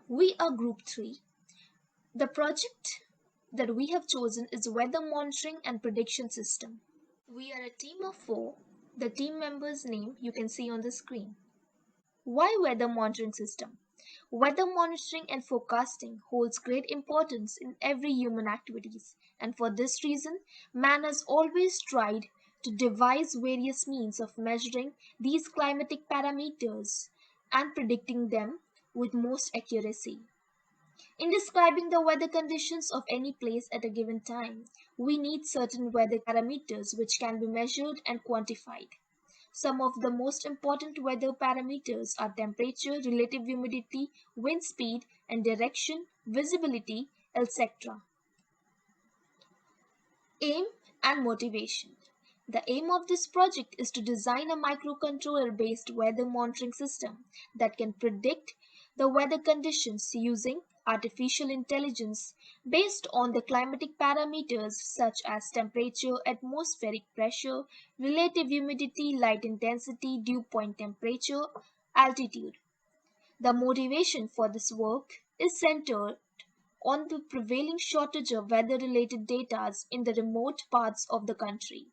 We are Group 3. The project that we have chosen is Weather Monitoring and Prediction System. We are a team of 4. The team members' name you can see on the screen. Why Weather Monitoring System? Weather monitoring and forecasting holds great importance in every human activities, and for this reason, man has always tried to devise various means of measuring these climatic parameters and predicting them with most accuracy. In describing the weather conditions of any place at a given time, we need certain weather parameters which can be measured and quantified. Some of the most important weather parameters are temperature, relative humidity, wind speed and direction, visibility, etc. Aim and motivation. The aim of this project is to design a microcontroller based weather monitoring system that can predict the weather conditions using artificial intelligence based on the climatic parameters such as temperature, atmospheric pressure, relative humidity, light intensity, dew point temperature, altitude. The motivation for this work is centered on the prevailing shortage of weather related data in the remote parts of the country.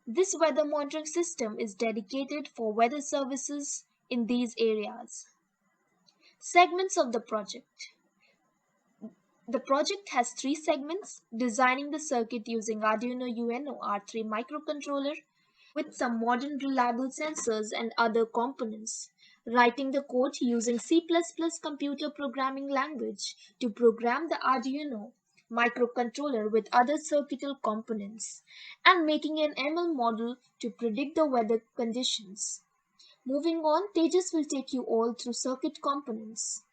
This weather monitoring system is dedicated for weather services in these areas. Segments of the project. The project has three segments: designing the circuit using Arduino UNO R3 microcontroller with some modern reliable sensors and other components, writing the code using C++ computer programming language to program the Arduino microcontroller with other circuital components, and making an ML model to predict the weather conditions. Moving on, Tejas will take you all through circuit components.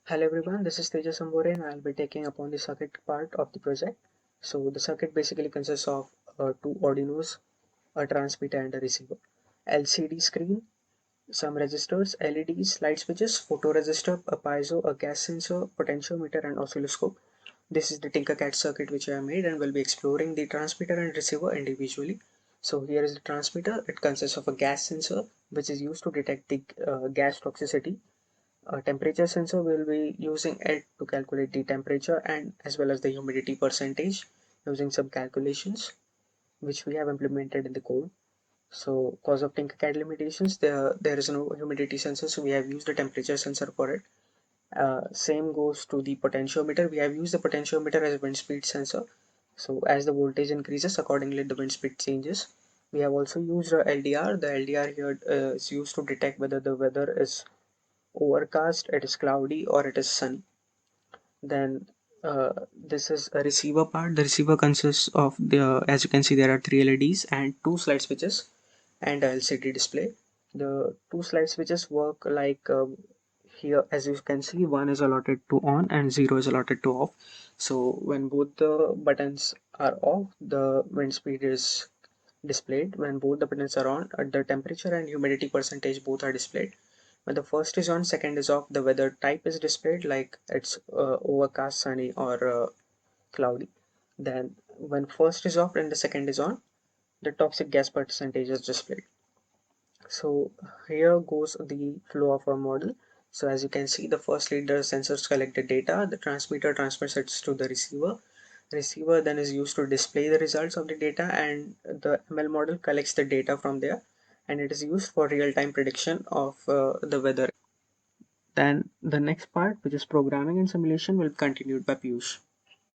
Hello everyone, this is Tejas Ambore and I'll be taking upon the circuit part of the project. So the circuit basically consists of two Arduinos, a transmitter and a receiver, LCD screen, some resistors, LEDs, light switches, photoresistor, a piezo, a gas sensor, potentiometer and oscilloscope. This is the Tinkercad circuit which I have made and we'll be exploring the transmitter and receiver individually. So here is the transmitter. It consists of a gas sensor which is used to detect the gas toxicity. A temperature sensor will be using it to calculate the temperature and as well as the humidity percentage using some calculations which we have implemented in the code. So cause of Tinkercad limitations, there is no humidity sensor, so we have used a temperature sensor for it. Same goes to the potentiometer. We have used the potentiometer as a wind speed sensor. So as the voltage increases, accordingly the wind speed changes. We have also used a LDR. The LDR here is used to detect whether the weather is overcast, it is cloudy, or it is sunny. Then this is a receiver part. The receiver consists of as you can see, there are three LEDs and two slide switches and a LCD display. The two slide switches work like here, as you can see, one is allotted to on and zero is allotted to off. So when both the buttons are off, the wind speed is displayed. When both the buttons are on, the temperature and humidity percentage both are displayed. When the first is on, second is off, the weather type is displayed like it's overcast, sunny, or cloudy. Then when first is off and the second is on, the toxic gas percentage is displayed. So here goes the flow of our model. So as you can see, the first lead, the sensors collect the data, the transmitter transmits it to the receiver. Receiver then is used to display the results of the data, and the ML model collects the data from there, and it is used for real-time prediction of the weather. Then the next part, which is programming and simulation, will be continued by Piyush.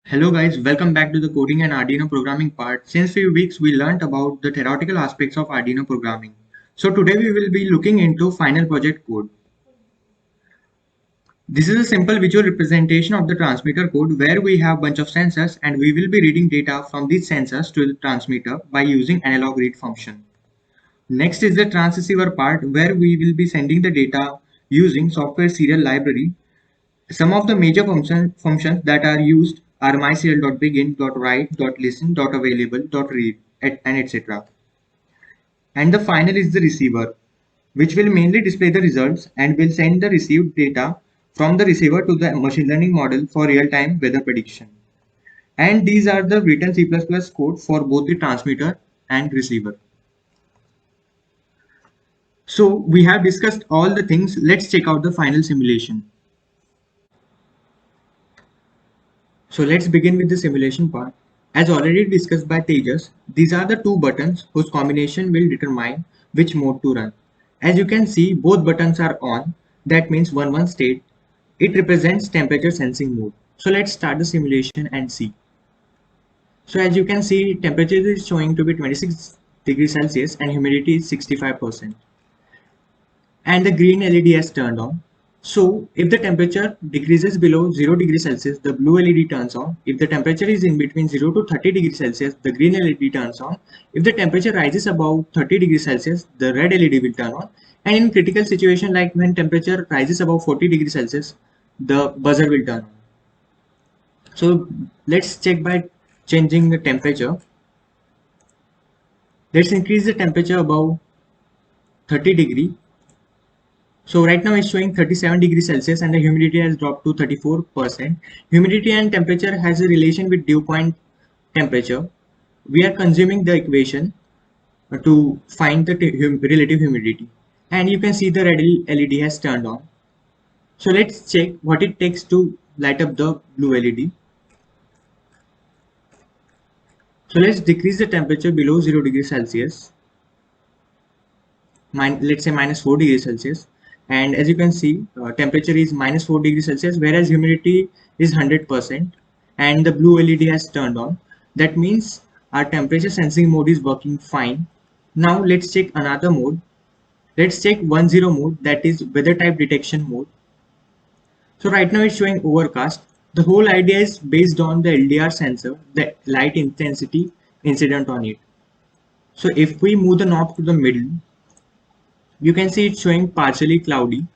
Hello guys, welcome back to the coding and Arduino programming part. Since few weeks we learned about the theoretical aspects of Arduino programming. So today we will be looking into final project code. This is a simple visual representation of the transmitter code where we have bunch of sensors and we will be reading data from these sensors to the transmitter by using analog read function. Next is the transceiver part where we will be sending the data using software serial library. Some of the major functions that are used are myserial.begin, .write, .listen, .available, .read, and etc. And the final is the receiver, which will mainly display the results and will send the received data from the receiver to the machine learning model for real-time weather prediction. And these are the written C++ code for both the transmitter and receiver. So we have discussed all the things. Let's check out the final simulation. So let's begin with the simulation part. As already discussed by Tejas, these are the two buttons whose combination will determine which mode to run. As you can see, both buttons are on. That means 1 state. It represents temperature sensing mode. So let's start the simulation and see. So as you can see, temperature is showing to be 26 degrees Celsius and humidity is 65%. And the green LED has turned on. So if the temperature decreases below 0 degrees Celsius, the blue LED turns on. If the temperature is in between 0 to 30 degrees Celsius, the green LED turns on. If the temperature rises above 30 degrees Celsius, the red LED will turn on. And in critical situation like when temperature rises above 40 degrees Celsius, the buzzer will turn on. So let's check by changing the temperature. Let's increase the temperature above 30 degree. So right now it's showing 37 degrees Celsius and the humidity has dropped to 34%. Humidity and temperature has a relation with dew point temperature. We are consuming the equation to find the relative humidity. And you can see the red LED has turned on. So let's check what it takes to light up the blue LED. So let's decrease the temperature below 0 degrees Celsius. Let's say minus 4 degrees Celsius. And as you can see, temperature is minus 4 degrees Celsius, whereas humidity is 100%, and the blue LED has turned on. That means our temperature sensing mode is working fine. Now let's check another mode. Let's check 10 mode, that is weather type detection mode. So right now it's showing overcast. The whole idea is based on the LDR sensor, the light intensity incident on it. So if we move the knob to the middle, you can see it's showing partially cloudy.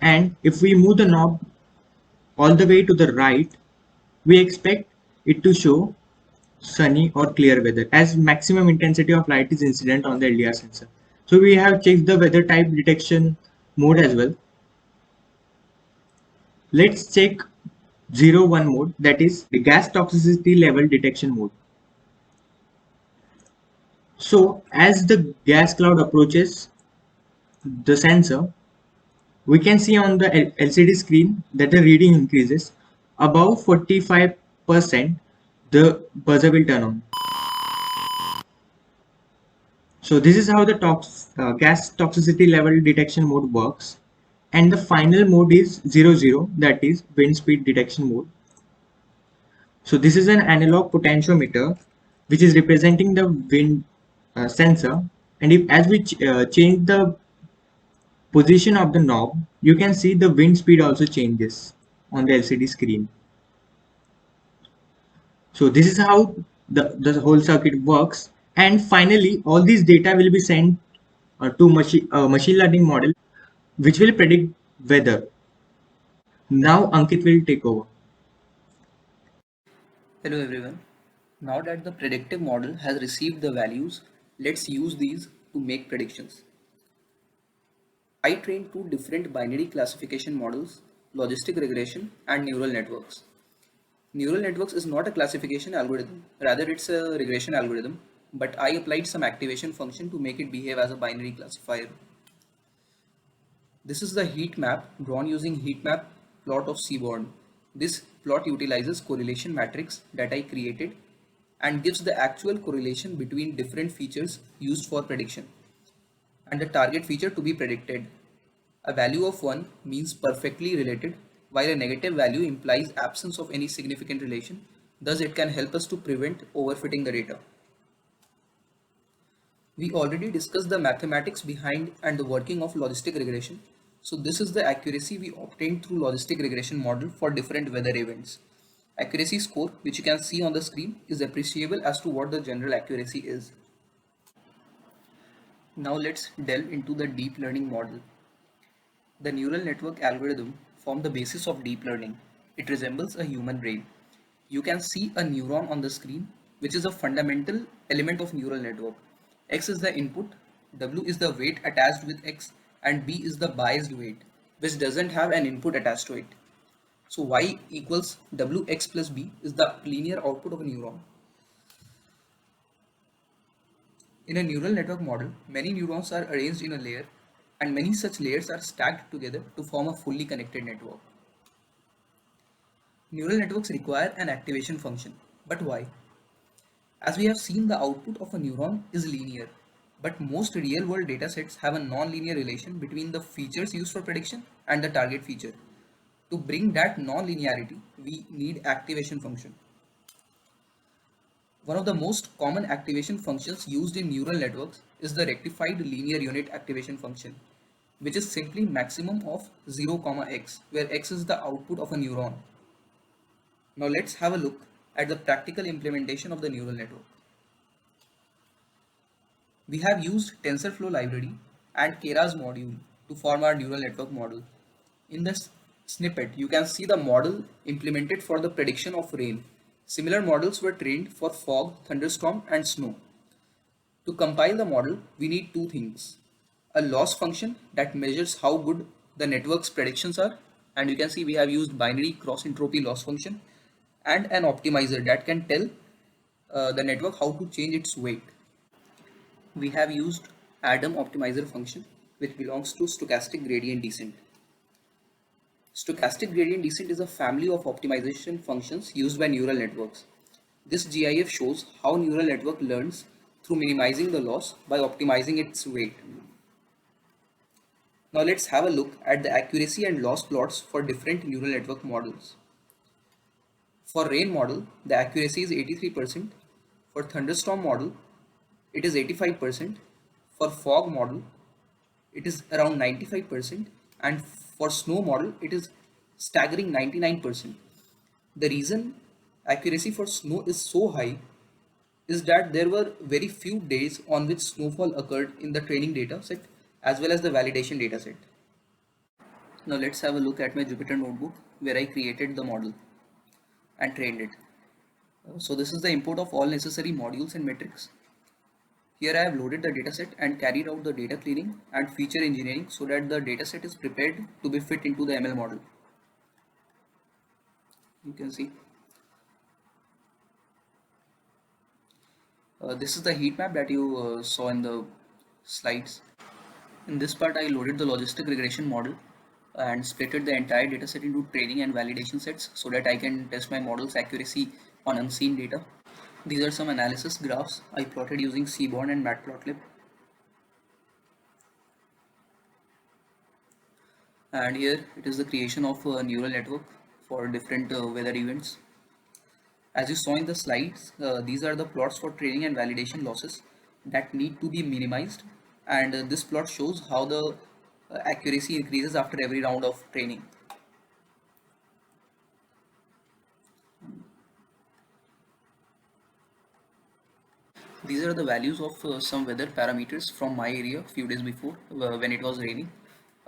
And if we move the knob all the way to the right, we expect it to show sunny or clear weather, as maximum intensity of light is incident on the LDR sensor. So we have checked the weather type detection mode as well. Let's check 01 mode, that is the gas toxicity level detection mode. So as the gas cloud approaches the sensor, we can see on the LCD screen that the reading increases. Above 45%, the buzzer will turn on. So this is how the gas toxicity level detection mode works. And the final mode is 00, that is wind speed detection mode. So this is an analog potentiometer which is representing the wind sensor. And if as we change the position of the knob, you can see the wind speed also changes on the LCD screen. So this is how the whole circuit works. And finally, all these data will be sent to machine learning model, which will predict weather. Now Ankit will take over. Hello everyone. Now that the predictive model has received the values, let's use these to make predictions. I trained two different binary classification models, logistic regression and neural networks. Neural networks is not a classification algorithm, rather it's a regression algorithm, but I applied some activation function to make it behave as a binary classifier. This is the heat map drawn using heat map plot of Seaborn. This plot utilizes correlation matrix that I created and gives the actual correlation between different features used for prediction and the target feature to be predicted. A value of 1 means perfectly related, while a negative value implies absence of any significant relation. Thus, it can help us to prevent overfitting the data. We already discussed the mathematics behind and the working of logistic regression. So this is the accuracy we obtained through logistic regression model for different weather events. Accuracy score, which you can see on the screen, is appreciable as to what the general accuracy is. Now let's delve into the deep learning model. The neural network algorithm forms the basis of deep learning. It resembles a human brain. You can see a neuron on the screen, which is a fundamental element of neural network. X is the input, W is the weight attached with X, and B is the biased weight, which doesn't have an input attached to it. So Y equals WX plus B is the linear output of a neuron. In a neural network model, many neurons are arranged in a layer and many such layers are stacked together to form a fully connected network. Neural networks require an activation function. But why? As we have seen, the output of a neuron is linear, but most real-world datasets have a non-linear relation between the features used for prediction and the target feature. To bring that non-linearity, we need activation function. One of the most common activation functions used in neural networks is the rectified linear unit activation function, which is simply maximum of 0, x, where x is the output of a neuron. Now let's have a look at the practical implementation of the neural network. We have used TensorFlow library and Keras module to form our neural network model. In this snippet, you can see the model implemented for the prediction of rain. Similar models were trained for fog, thunderstorm, and snow. To compile the model, we need two things. A loss function that measures how good the network's predictions are, and you can see we have used binary cross entropy loss function, and an optimizer that can tell the network how to change its weight. We have used Adam optimizer function, which belongs to stochastic gradient descent. Stochastic gradient descent is a family of optimization functions used by neural networks. This GIF shows how neural network learns through minimizing the loss by optimizing its weight. Now let's have a look at the accuracy and loss plots for different neural network models. For rain model, the accuracy is 83%. For thunderstorm model, it is 85%. For fog model, it is around 95%. And for snow model, it is staggering 99%. The reason accuracy for snow is so high is that there were very few days on which snowfall occurred in the training data set as well as the validation data set. Now let's have a look at my Jupyter notebook where I created the model and trained it. So this is the import of all necessary modules and metrics. Here I have loaded the dataset and carried out the data cleaning and feature engineering so that the dataset is prepared to be fit into the ML model. You can see. This is the heat map that you saw in the slides. In this part, I loaded the logistic regression model and splitted the entire dataset into training and validation sets so that I can test my model's accuracy on unseen data. These are some analysis graphs I plotted using Seaborn and Matplotlib. And here it is the creation of a neural network for different weather events. As you saw in the slides, these are the plots for training and validation losses that need to be minimized, and this plot shows how the accuracy increases after every round of training. These are the values of some weather parameters from my area a few days before when it was raining.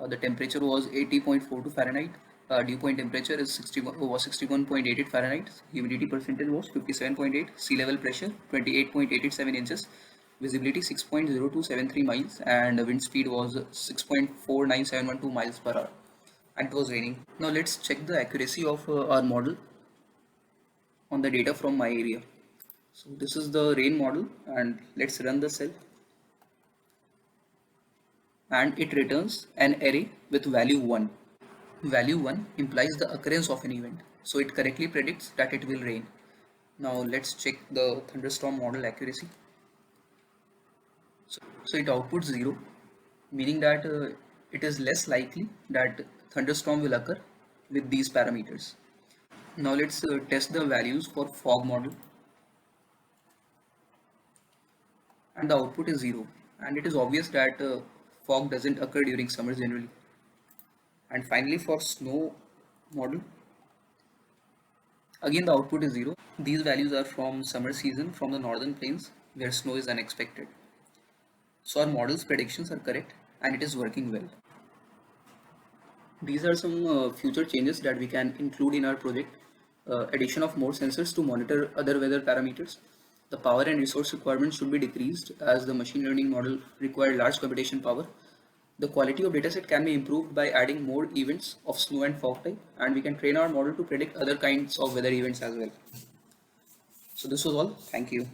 The temperature was 80.42 Fahrenheit. Dew point temperature is 61.88 Fahrenheit. Humidity percentage was 57.8. Sea level pressure 28.87 inches. Visibility 6.0273 miles, and the wind speed was 6.49712 miles per hour. And it was raining. Now let's check the accuracy of our model on the data from my area. So this is the rain model, and let's run the cell. And it returns an array with value 1. Value 1 implies the occurrence of an event, so it correctly predicts that it will rain. Now let's check the thunderstorm model accuracy. So it outputs 0, meaning that it is less likely that thunderstorm will occur with these parameters. Now let's test the values for fog model. And the output is 0, and it is obvious that fog doesn't occur during summer generally. And finally, for snow model, again the output is 0. These values are from summer season from the northern plains where snow is unexpected. So our model's predictions are correct and it is working well. These are some future changes that we can include in our project. Addition of more sensors to monitor other weather parameters. The power and resource requirements should be decreased as the machine learning model requires large computation power. The quality of dataset can be improved by adding more events of snow and fog type, and we can train our model to predict other kinds of weather events as well. So this was all. Thank you.